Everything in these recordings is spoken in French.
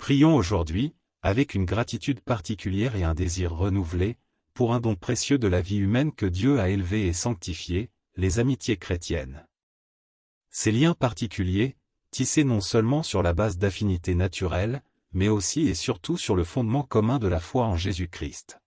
Prions aujourd'hui, avec une gratitude particulière et un désir renouvelé, pour un don précieux de la vie humaine que Dieu a élevé et sanctifié, les amitiés chrétiennes. Ces liens particuliers, tissés non seulement sur la base d'affinités naturelles, mais aussi et surtout sur le fondement commun de la foi en Jésus-Christ.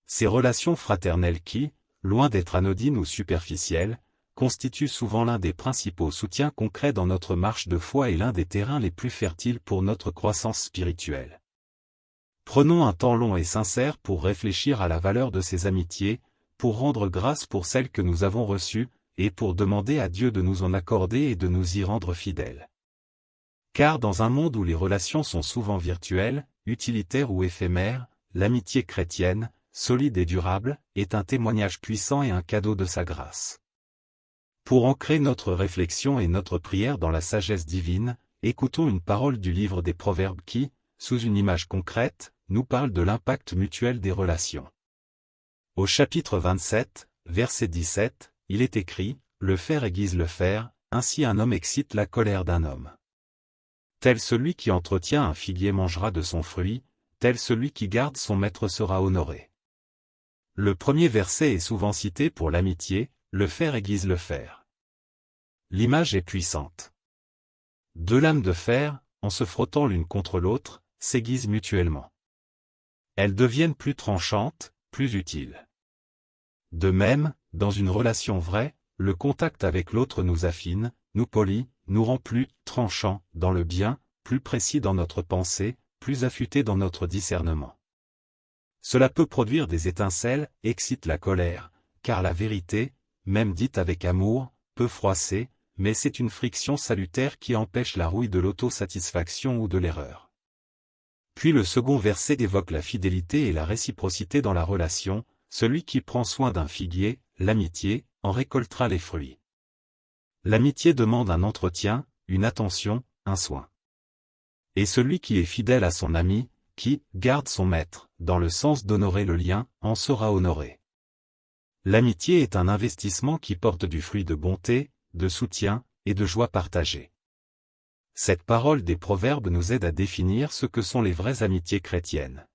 Ces relations fraternelles qui, loin d'être anodines ou superficielles, constituent souvent l'un des principaux soutiens concrets dans notre marche de foi et l'un des terrains les plus fertiles pour notre croissance spirituelle. Prenons un temps long et sincère pour réfléchir à la valeur de ces amitiés, pour rendre grâce pour celles que nous avons reçues, et pour demander à Dieu de nous en accorder et de nous y rendre fidèles. Car dans un monde où les relations sont souvent virtuelles, utilitaires ou éphémères, l'amitié chrétienne, solide et durable, est un témoignage puissant et un cadeau de sa grâce. Pour ancrer notre réflexion et notre prière dans la sagesse divine, écoutons une parole du livre des Proverbes qui, sous une image concrète, nous parle de l'impact mutuel des relations. Au chapitre 27, verset 17, il est écrit, « Le fer aiguise le fer, ainsi un homme excite la colère d'un homme. Tel celui qui entretient un figuier mangera de son fruit, tel celui qui garde son maître sera honoré. » Le premier verset est souvent cité pour l'amitié, le fer aiguise le fer. L'image est puissante. Deux lames de fer, en se frottant l'une contre l'autre, s'aiguisent mutuellement. Elles deviennent plus tranchantes, plus utiles. De même, dans une relation vraie, le contact avec l'autre nous affine, nous polit, nous rend plus tranchants dans le bien, plus précis dans notre pensée, plus affûtés dans notre discernement. Cela peut produire des étincelles, excite la colère, car la vérité, même dite avec amour, peut froisser, mais c'est une friction salutaire qui empêche la rouille de l'autosatisfaction ou de l'erreur. Puis le second verset évoque la fidélité et la réciprocité dans la relation, celui qui prend soin d'un figuier, l'amitié, en récoltera les fruits. L'amitié demande un entretien, une attention, un soin. Et celui qui est fidèle à son ami, qui garde son maître, dans le sens d'honorer le lien, en sera honoré. L'amitié est un investissement qui porte du fruit de bonté, de soutien, et de joie partagée. Cette parole des Proverbes nous aide à définir ce que sont les vraies amitiés chrétiennes.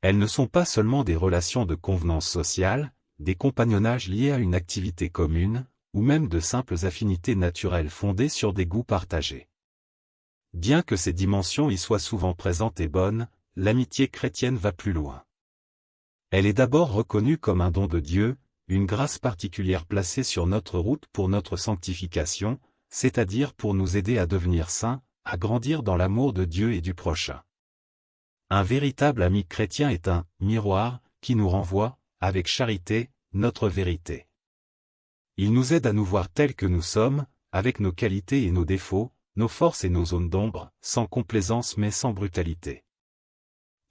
Elles ne sont pas seulement des relations de convenance sociale, des compagnonnages liés à une activité commune, ou même de simples affinités naturelles fondées sur des goûts partagés. Bien que ces dimensions y soient souvent présentes et bonnes, l'amitié chrétienne va plus loin. Elle est d'abord reconnue comme un don de Dieu, une grâce particulière placée sur notre route pour notre sanctification, c'est-à-dire pour nous aider à devenir saints, à grandir dans l'amour de Dieu et du prochain. Un véritable ami chrétien est un miroir qui nous renvoie, avec charité, notre vérité. Il nous aide à nous voir tels que nous sommes, avec nos qualités et nos défauts, nos forces et nos zones d'ombre, sans complaisance mais sans brutalité.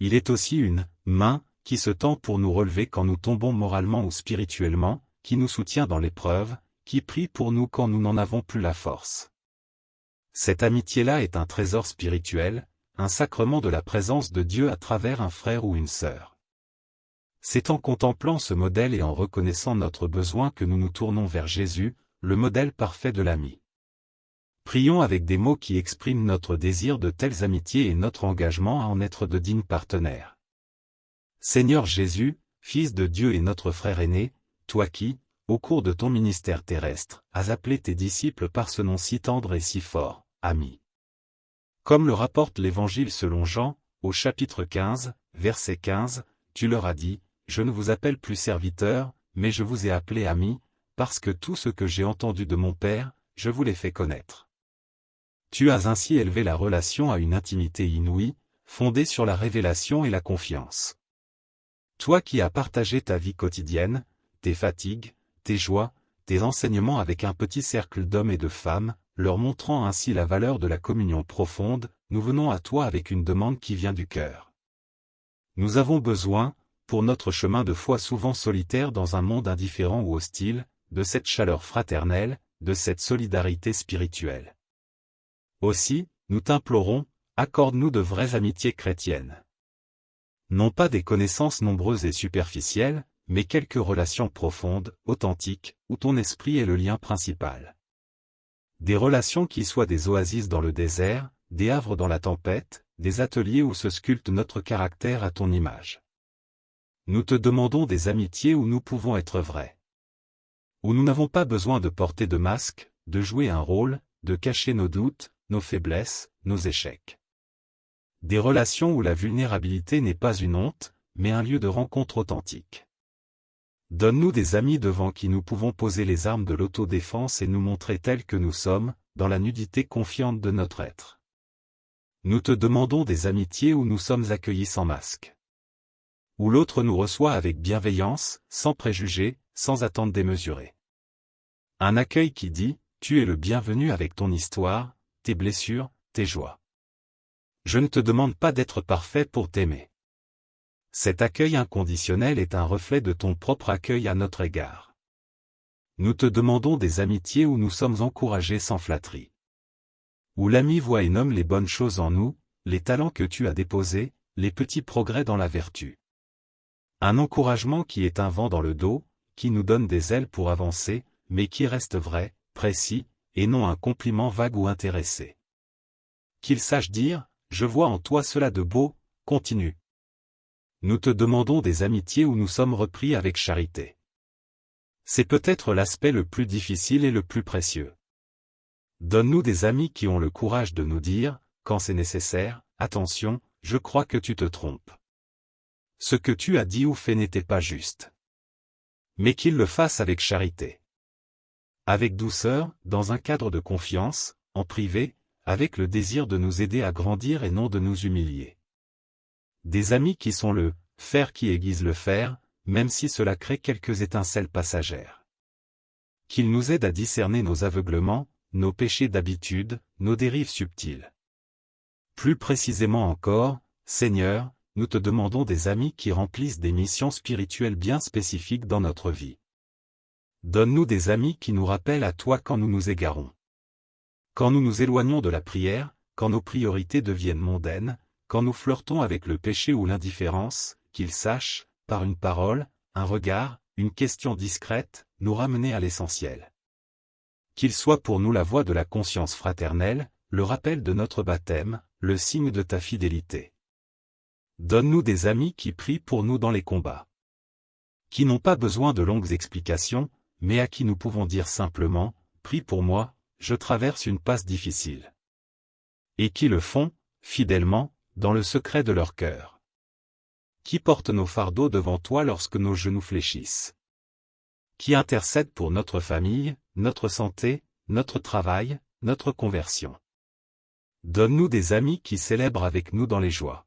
Il est aussi une main qui se tend pour nous relever quand nous tombons moralement ou spirituellement, qui nous soutient dans l'épreuve, qui prie pour nous quand nous n'en avons plus la force. Cette amitié-là est un trésor spirituel, un sacrement de la présence de Dieu à travers un frère ou une sœur. C'est en contemplant ce modèle et en reconnaissant notre besoin que nous nous tournons vers Jésus, le modèle parfait de l'ami. Prions avec des mots qui expriment notre désir de telles amitiés et notre engagement à en être de dignes partenaires. Seigneur Jésus, Fils de Dieu et notre frère aîné, toi qui, au cours de ton ministère terrestre, as appelé tes disciples par ce nom si tendre et si fort, ami. Comme le rapporte l'Évangile selon Jean, au chapitre 15, verset 15, tu leur as dit, « Je ne vous appelle plus serviteurs, mais je vous ai appelés amis, parce que tout ce que j'ai entendu de mon Père, je vous l'ai fait connaître. » Tu as ainsi élevé la relation à une intimité inouïe, fondée sur la révélation et la confiance. Toi qui as partagé ta vie quotidienne, tes fatigues, tes joies, tes enseignements avec un petit cercle d'hommes et de femmes, leur montrant ainsi la valeur de la communion profonde, nous venons à toi avec une demande qui vient du cœur. Nous avons besoin, pour notre chemin de foi souvent solitaire dans un monde indifférent ou hostile, de cette chaleur fraternelle, de cette solidarité spirituelle. Aussi, nous t'implorons, accorde-nous de vraies amitiés chrétiennes. Non pas des connaissances nombreuses et superficielles, mais quelques relations profondes, authentiques, où ton esprit est le lien principal. Des relations qui soient des oasis dans le désert, des havres dans la tempête, des ateliers où se sculpte notre caractère à ton image. Nous te demandons des amitiés où nous pouvons être vrais. Où nous n'avons pas besoin de porter de masque, de jouer un rôle, de cacher nos doutes, nos faiblesses, nos échecs. Des relations où la vulnérabilité n'est pas une honte, mais un lieu de rencontre authentique. Donne-nous des amis devant qui nous pouvons poser les armes de l'autodéfense et nous montrer tels que nous sommes, dans la nudité confiante de notre être. Nous te demandons des amitiés où nous sommes accueillis sans masque. Où l'autre nous reçoit avec bienveillance, sans préjugés, sans attente démesurée. Un accueil qui dit, tu es le bienvenu avec ton histoire, tes blessures, tes joies. Je ne te demande pas d'être parfait pour t'aimer. Cet accueil inconditionnel est un reflet de ton propre accueil à notre égard. Nous te demandons des amitiés où nous sommes encouragés sans flatterie. Où l'ami voit et nomme les bonnes choses en nous, les talents que tu as déposés, les petits progrès dans la vertu. Un encouragement qui est un vent dans le dos, qui nous donne des ailes pour avancer, mais qui reste vrai, précis, et non un compliment vague ou intéressé. Qu'il sache dire, je vois en toi cela de beau, continue. Nous te demandons des amitiés où nous sommes repris avec charité. C'est peut-être l'aspect le plus difficile et le plus précieux. Donne-nous des amis qui ont le courage de nous dire, quand c'est nécessaire, attention, je crois que tu te trompes. Ce que tu as dit ou fait n'était pas juste. Mais qu'ils le fassent avec charité. Avec douceur, dans un cadre de confiance, en privé, avec le désir de nous aider à grandir et non de nous humilier. Des amis qui sont le « fer qui aiguise le fer », même si cela crée quelques étincelles passagères. Qu'ils nous aident à discerner nos aveuglements, nos péchés d'habitude, nos dérives subtiles. Plus précisément encore, Seigneur, nous te demandons des amis qui remplissent des missions spirituelles bien spécifiques dans notre vie. Donne-nous des amis qui nous rappellent à toi quand nous nous égarons. Quand nous nous éloignons de la prière, quand nos priorités deviennent mondaines, quand nous flirtons avec le péché ou l'indifférence, qu'ils sachent, par une parole, un regard, une question discrète, nous ramener à l'essentiel. Qu'il soit pour nous la voix de la conscience fraternelle, le rappel de notre baptême, le signe de ta fidélité. Donne-nous des amis qui prient pour nous dans les combats. Qui n'ont pas besoin de longues explications, mais à qui nous pouvons dire simplement, prie pour moi, je traverse une passe difficile. Et qui le font, fidèlement, dans le secret de leur cœur. Qui portent nos fardeaux devant toi lorsque nos genoux fléchissent. Qui intercèdent pour notre famille, notre santé, notre travail, notre conversion. Donne-nous des amis qui célèbrent avec nous dans les joies.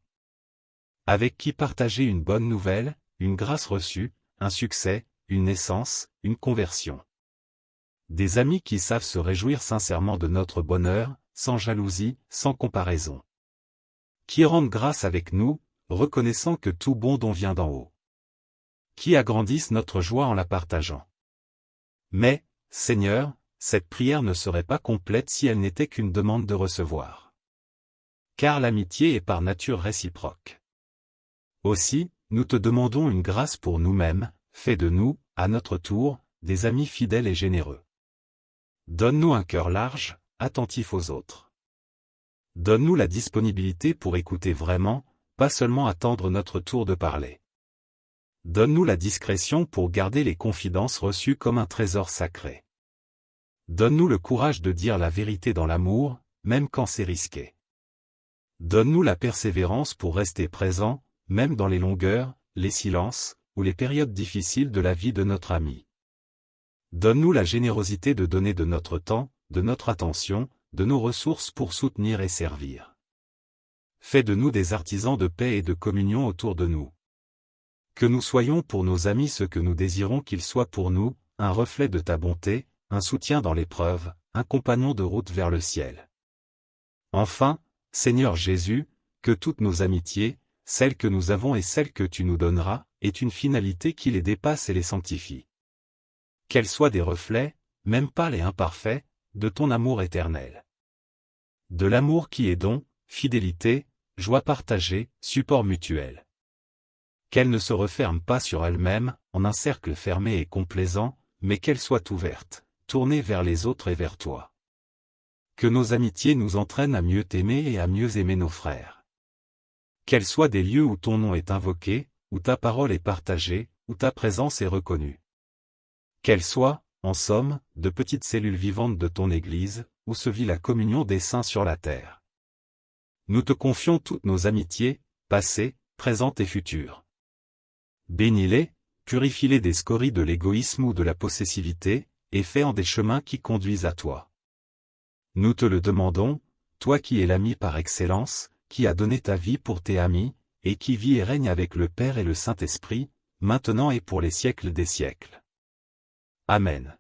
Avec qui partager une bonne nouvelle, une grâce reçue, un succès, une naissance, une conversion. Des amis qui savent se réjouir sincèrement de notre bonheur, sans jalousie, sans comparaison. Qui rendent grâce avec nous, reconnaissant que tout bon don vient d'en haut. Qui agrandissent notre joie en la partageant. Mais, Seigneur, cette prière ne serait pas complète si elle n'était qu'une demande de recevoir. Car l'amitié est par nature réciproque. Aussi, nous te demandons une grâce pour nous-mêmes, fais de nous, à notre tour, des amis fidèles et généreux. Donne-nous un cœur large, attentif aux autres. Donne-nous la disponibilité pour écouter vraiment, pas seulement attendre notre tour de parler. Donne-nous la discrétion pour garder les confidences reçues comme un trésor sacré. Donne-nous le courage de dire la vérité dans l'amour, même quand c'est risqué. Donne-nous la persévérance pour rester présent, même dans les longueurs, les silences, ou les périodes difficiles de la vie de notre ami. Donne-nous la générosité de donner de notre temps, de notre attention, de nos ressources pour soutenir et servir. Fais de nous des artisans de paix et de communion autour de nous. Que nous soyons pour nos amis ce que nous désirons qu'ils soient pour nous, un reflet de ta bonté, un soutien dans l'épreuve, un compagnon de route vers le ciel. Enfin, Seigneur Jésus, que toutes nos amitiés, celles que nous avons et celles que tu nous donneras, aient une finalité qui les dépasse et les sanctifie. Qu'elles soient des reflets, même pâles et imparfaits, de ton amour éternel. De l'amour qui est don, fidélité, joie partagée, support mutuel. Qu'elle ne se referme pas sur elle-même, en un cercle fermé et complaisant, mais qu'elle soit ouverte, tournée vers les autres et vers toi. Que nos amitiés nous entraînent à mieux t'aimer et à mieux aimer nos frères. Qu'elles soient des lieux où ton nom est invoqué, où ta parole est partagée, où ta présence est reconnue. Qu'elles soient, en somme, de petites cellules vivantes de ton Église, où se vit la communion des saints sur la terre. Nous te confions toutes nos amitiés, passées, présentes et futures. Bénis-les, purifie-les des scories de l'égoïsme ou de la possessivité, et fais-en des chemins qui conduisent à toi. Nous te le demandons, toi qui es l'ami par excellence, qui as donné ta vie pour tes amis, et qui vis et règne avec le Père et le Saint-Esprit, maintenant et pour les siècles des siècles. Amen.